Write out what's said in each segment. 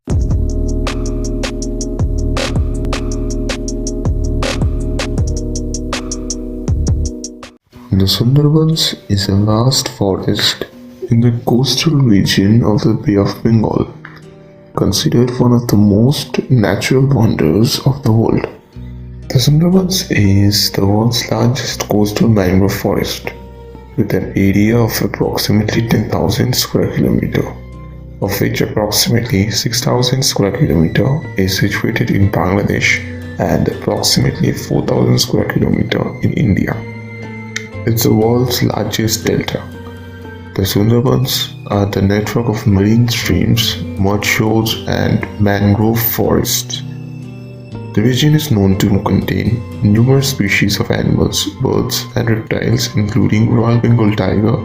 The Sundarbans is a vast forest in the coastal region of the Bay of Bengal, considered one of the most natural wonders of the world. The Sundarbans is the world's largest coastal mangrove forest, with an area of approximately 10,000 square kilometer, of which approximately 6,000 square kilometer is situated in Bangladesh and approximately 4,000 square kilometer in India. It's the world's largest delta. The Sundarbans are the network of marine streams, mud shoals, and mangrove forests. The region is known to contain numerous species of animals, birds, and reptiles, including Royal Bengal Tiger,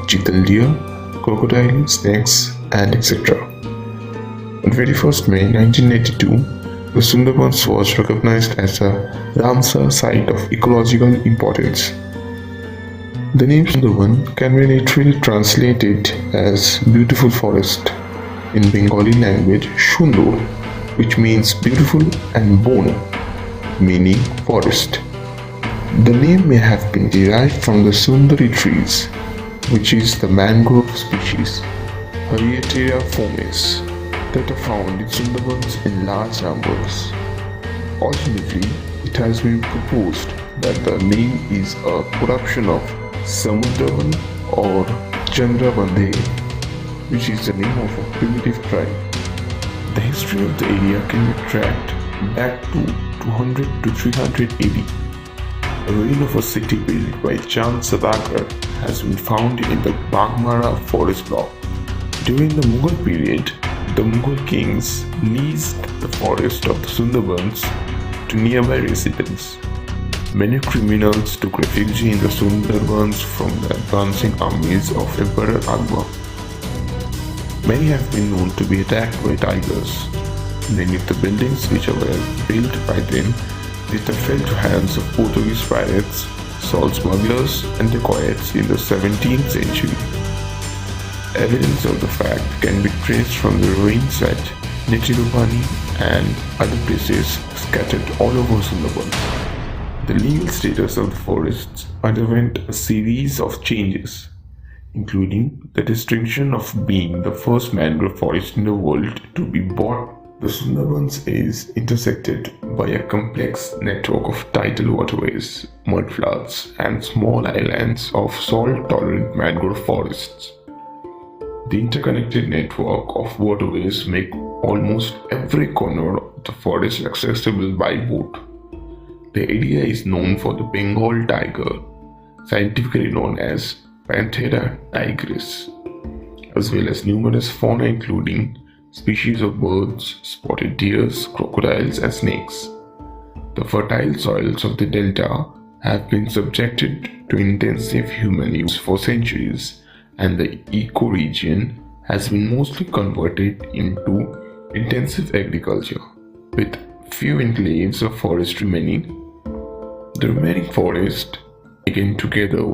chital deer, crocodile, snakes, and etc. On 21st May 1982, the Sundarbans was recognized as a Ramsar Site of ecological importance. The name Sundarban can be literally translated as beautiful forest. In Bengali language, Sundur, which means beautiful, and Bon, meaning forest. The name may have been derived from the Sundari trees, which is the mangrove species, Hariateria fomes, that are found in Sundarbans in large numbers. Alternatively, it has been proposed that the name is a corruption of Samudraban or Chandrabandhe, which is the name of a primitive tribe. The history of the area can be tracked back to 200 to 300 AD. A ruin of a city built by Satkhira has been found in the Bagmara forest block. During the Mughal period, the Mughal kings leased the forest of the Sundarbans to nearby residents. Many criminals took refuge in the Sundarbans from the advancing armies of Emperor Akbar. Many have been known to be attacked by tigers. Many of the buildings which were built by them later fell to hands of Portuguese pirates, salt smugglers, and dacoits in the 17th century. Evidence of the fact can be traced from the ruins at Netirupani and other places scattered all over Sundarbans. The legal status of the forests underwent a series of changes, including the distinction of being the first mangrove forest in the world to be bought. The Sundarbans is intersected by a complex network of tidal waterways, mudfloods, and small islands of salt-tolerant mangrove forests. The interconnected network of waterways make almost every corner of the forest accessible by boat. The area is known for the Bengal tiger, scientifically known as Panthera tigris, as well as numerous fauna including species of birds, spotted deers, crocodiles, and snakes. The fertile soils of the delta have been subjected to intensive human use for centuries, and the ecoregion has been mostly converted into intensive agriculture, with few enclaves of forest remaining. The remaining forest, taken together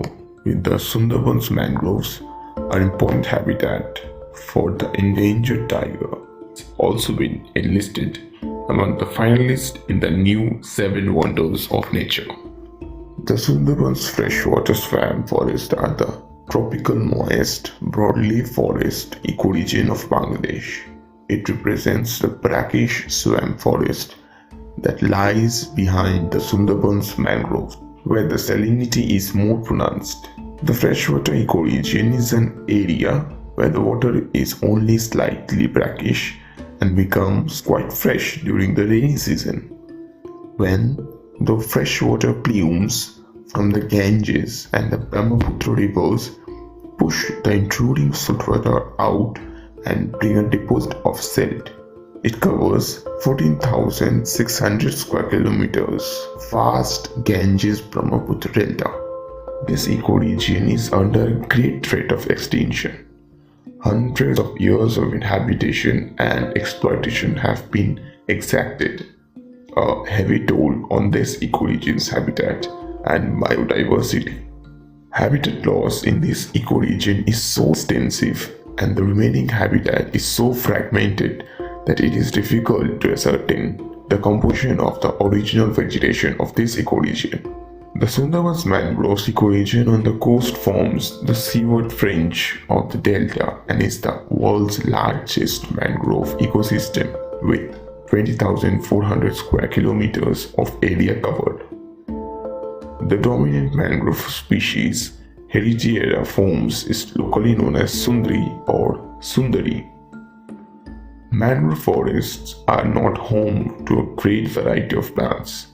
with the Sundarbans mangroves, are important habitat for the endangered tiger. It's also been enlisted among the finalists in the new 7 Wonders of Nature. The Sundarbans freshwater swamp forests are the tropical moist broadleaf forest ecoregion of Bangladesh. It represents the brackish swamp forest that lies behind the Sundarbans mangroves, where the salinity is more pronounced. The freshwater ecoregion is an area where the water is only slightly brackish and becomes quite fresh during the rainy season, when the freshwater plumes from the Ganges and the Brahmaputra rivers push the intruding saltwater out and bring a deposit of silt. It covers 14,600 square kilometers vast Ganges Brahmaputra delta. This ecoregion is under great threat of extinction. Hundreds of years of inhabitation and exploitation have been exacted, a heavy toll on this ecoregion's habitat and biodiversity. Habitat loss in this ecoregion is so extensive and the remaining habitat is so fragmented that it is difficult to ascertain the composition of the original vegetation of this ecoregion. The Sundarbans mangrove ecoregion on the coast forms the seaward fringe of the delta and is the world's largest mangrove ecosystem with 20,400 square kilometers of area covered. The dominant mangrove species, Heritiera forms, is locally known as Sundri or Sundari. Mangrove forests are not home to a great variety of plants.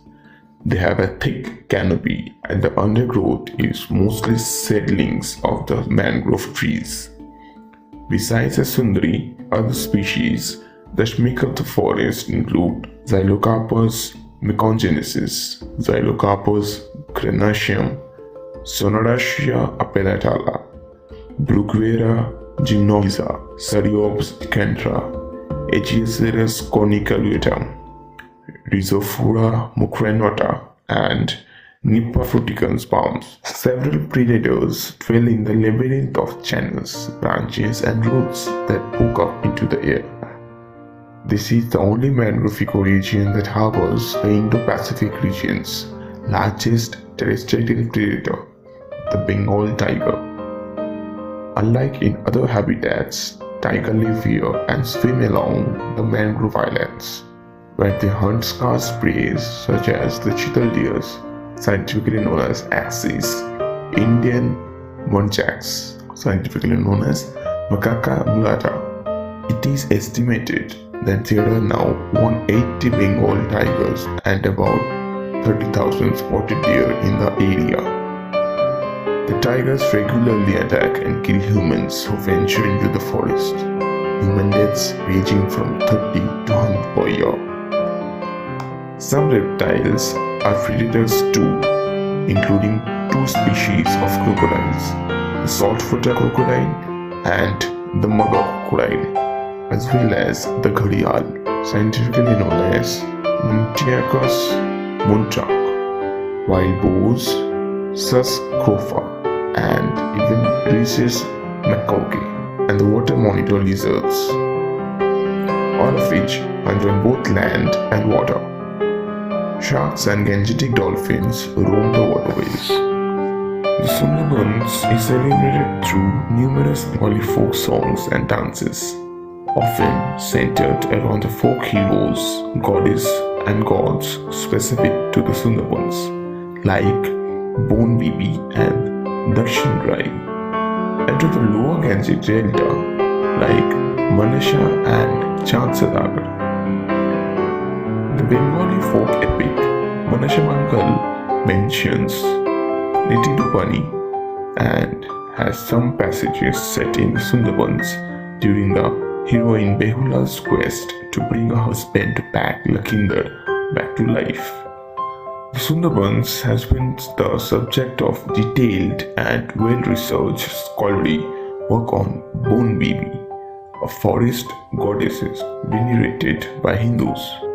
They have a thick canopy and the undergrowth is mostly seedlings of the mangrove trees. Besides the Sundari, other species that make up the forest include Xylocarpus mecongenesis, Xylocarpus granaceum, Sonaracia appelatala, Bruguera gymnosa, Sariops decandra, Aegiaceres cornicalutum, Rhizophora mucranota, and Nipah fruticans palms. Several predators dwell in the labyrinth of channels, branches, and roots that poke up into the air. This is the only mangrove ecoregion that harbors the Indo-Pacific region's largest terrestrial predator, the Bengal tiger. Unlike in other habitats, tiger live here and swim along the mangrove islands, where they hunt scarce prey such as the chital deers, scientifically known as axes, Indian muntjacs, scientifically known as Macaca mulatta. It is estimated that there are now 180 Bengal tigers and about 30,000 spotted deer in the area. The tigers regularly attack and kill humans who venture into the forest, human deaths ranging from 30 to 100 per year. Some reptiles are predators too, including two species of crocodiles, the saltwater crocodile and the mugger crocodile, as well as the gharial, scientifically known as Muntiacus muntjac, wild boars, sus scrofa, and even rhesus macaque, and the water monitor lizards, all of which enjoy both land and water. Sharks and gangetic dolphins roam the waterways. The Sundarbans is celebrated through numerous Bengali folk songs and dances, often centered around the folk heroes, goddess, and gods specific to the Sundarbans, like Bon Bibi and Darshan Rai, and to the lower Ganges Delta, like Manisha and Chansadagar. The Bengali folk epic Manasha Mangal mentions Nitidupani and has some passages set in the Sundarbans during the heroine Behula's quest to bring her husband back Lakhinder back to life. The Sundarbans has been the subject of detailed and well-researched scholarly work on Bon Bibi, a forest goddess venerated by Hindus.